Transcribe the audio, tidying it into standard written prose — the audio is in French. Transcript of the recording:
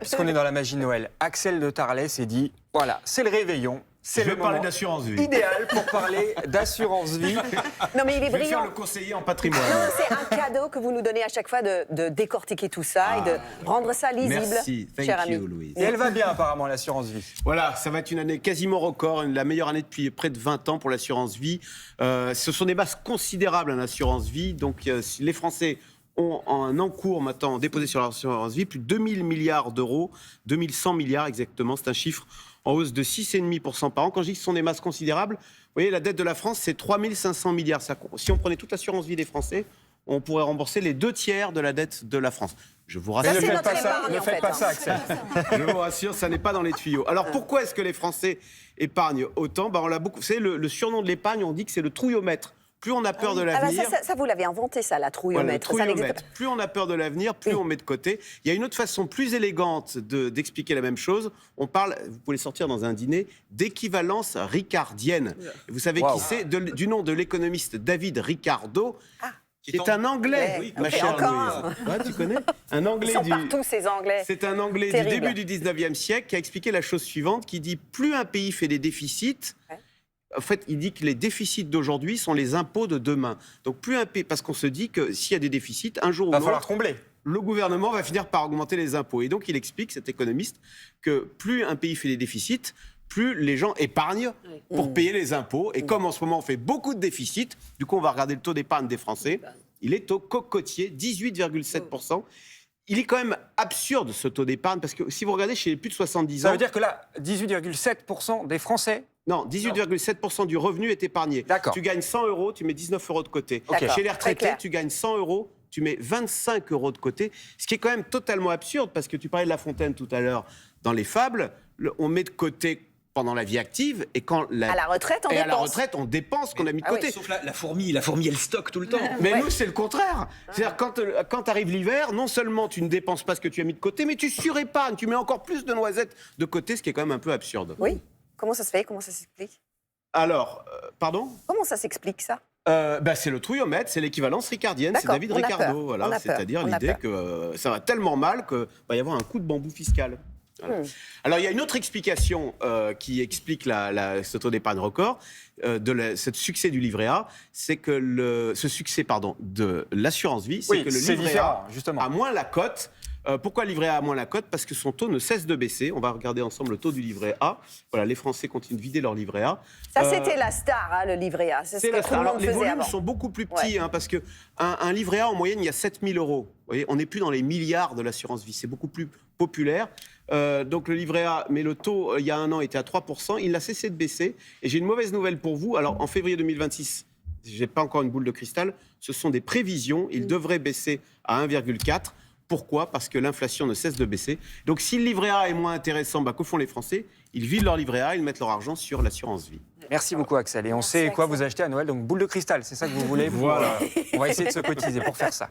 Parce qu'on est dans la magie de Noël. Axel de Tarlet s'est dit, voilà, c'est le réveillon. C'est Je le vais parler moment d'assurance vie. idéal pour parler d'assurance vie. Non, mais il est Je vais faire brillant. le conseiller en patrimoine. Non, c'est un cadeau que vous nous donnez à chaque fois de décortiquer tout ça et de rendre ça lisible, Merci, cher thank ami. you, Louise. Et elle va bien apparemment, l'assurance vie. Voilà, ça va être une année quasiment record, la meilleure année depuis près de 20 ans pour l'assurance vie. Ce sont des masses considérables en assurance vie, donc si les Français ont un encours maintenant déposé sur l'assurance vie, plus de 2000 milliards d'euros, 2100 milliards exactement, c'est un chiffre en hausse de 6,5% par an. Quand je dis que ce sont des masses considérables, vous voyez, la dette de la France, c'est 3500 milliards. Si on prenait toute l'assurance vie des Français, on pourrait rembourser les 2 tiers de la dette de la France. Je vous rassure. Ça, Ne c'est faites notre pas ça, épargne, ne en faites fait, pas hein. ça, Axel. Je vous rassure, ça n'est pas dans les tuyaux. Alors pourquoi est-ce que les Français épargnent autant? On l'a beaucoup. Vous savez, le surnom de l'épargne, on dit que c'est le trouillomètre. Plus on a peur de Ah bah l'avenir. ça, vous l'avez inventé, ça, la Voilà, le trouillomètre. Ça n'existe trouillomètre. Plus on a peur de l'avenir, plus on met de côté. Il y a une autre façon plus élégante d'expliquer la même chose. On parle, vous pouvez le sortir dans un dîner, d'équivalence ricardienne. Et vous savez Wow. qui c'est? Du nom de l'économiste David Ricardo, qui est un Anglais, Oui, ma ok, chère encore Louise. Ouais, tu connais? Un Anglais Ils sont du... partout, ces Anglais. C'est un Anglais Terrible. du début du 19e siècle qui a expliqué la chose suivante, qui dit plus un pays fait des déficits, Ouais. en fait, il dit que les déficits d'aujourd'hui sont les impôts de demain. Donc plus un pays, parce qu'on se dit que s'il y a des déficits, un jour ou Il va falloir l'autre, combler. le gouvernement va finir par augmenter les impôts. Et donc il explique, cet économiste, que plus un pays fait des déficits, plus les gens épargnent pour payer les impôts. Et comme en ce moment on fait beaucoup de déficits, du coup on va regarder le taux d'épargne des Français, il est au cocotier, 18,7%. Il est quand même absurde ce taux d'épargne, parce que si vous regardez chez les plus de 70 ans... Ça veut dire que là, 18,7% des Français. Non, 18,7% du revenu est épargné. D'accord. Tu gagnes 100 euros, tu mets 19 euros de côté. D'accord, Chez les très retraités, clair. tu gagnes 100 euros, tu mets 25 euros de côté. Ce qui est quand même totalement absurde, parce que tu parlais de La Fontaine tout à l'heure dans les fables, on met de côté pendant la vie active, et quand À la retraite, on et à la dépense. retraite, on dépense ce qu'on a mis de Ah oui. côté. Sauf la fourmi, elle stocke tout le temps. Mais Ouais. nous, c'est le contraire. C'est-à-dire, quand arrive l'hiver, non seulement tu ne dépenses pas ce que tu as mis de côté, mais tu surépargnes, tu mets encore plus de noisettes de côté, ce qui est quand même un peu absurde. Oui. Comment ça se fait? Comment ça s'explique? Alors, pardon? Comment ça s'explique, ça? C'est le trouillomètre, c'est l'équivalence ricardienne, c'est D'accord, David on a Ricardo. peur, on Voilà, a peur, c'est-à-dire on a l'idée peur. que ça va tellement mal qu'il va y avoir un coup de bambou fiscal. Voilà. Alors, il y a une autre explication qui explique ce taux d'épargne record, ce succès du livret A, c'est que ce succès de l'assurance vie, c'est Oui, que le c'est livret différent, A justement. a moins la cote. Pourquoi le livret A a moins la cote? Parce que son taux ne cesse de baisser. On va regarder ensemble le taux du livret A. Voilà, les Français continuent de vider leur livret A. Ça, c'était la star, hein, le livret A. C'est ce C'est que la tout star. le Alors, monde les faisait volumes avant. sont beaucoup plus petits, parce que un livret A, en moyenne, il y a 7000 euros. Vous voyez, on n'est plus dans les milliards de l'assurance vie. C'est beaucoup plus populaire. Donc le livret A, mais le taux, il y a un an, était à 3%. Il a cessé de baisser. Et j'ai une mauvaise nouvelle pour vous. Alors, en février 2026, je n'ai pas encore une boule de cristal, ce sont des prévisions. Il devrait baisser à 1,4. Pourquoi? Parce que l'inflation ne cesse de baisser. Donc, si le livret A est moins intéressant, que font les Français? Ils vident leur livret A, ils mettent leur argent sur l'assurance vie. Merci beaucoup, Axel. Et on Merci, sait quoi Axel. vous acheter à Noël. Donc, boule de cristal, c'est ça que vous voulez. On va essayer de se cotiser pour faire ça.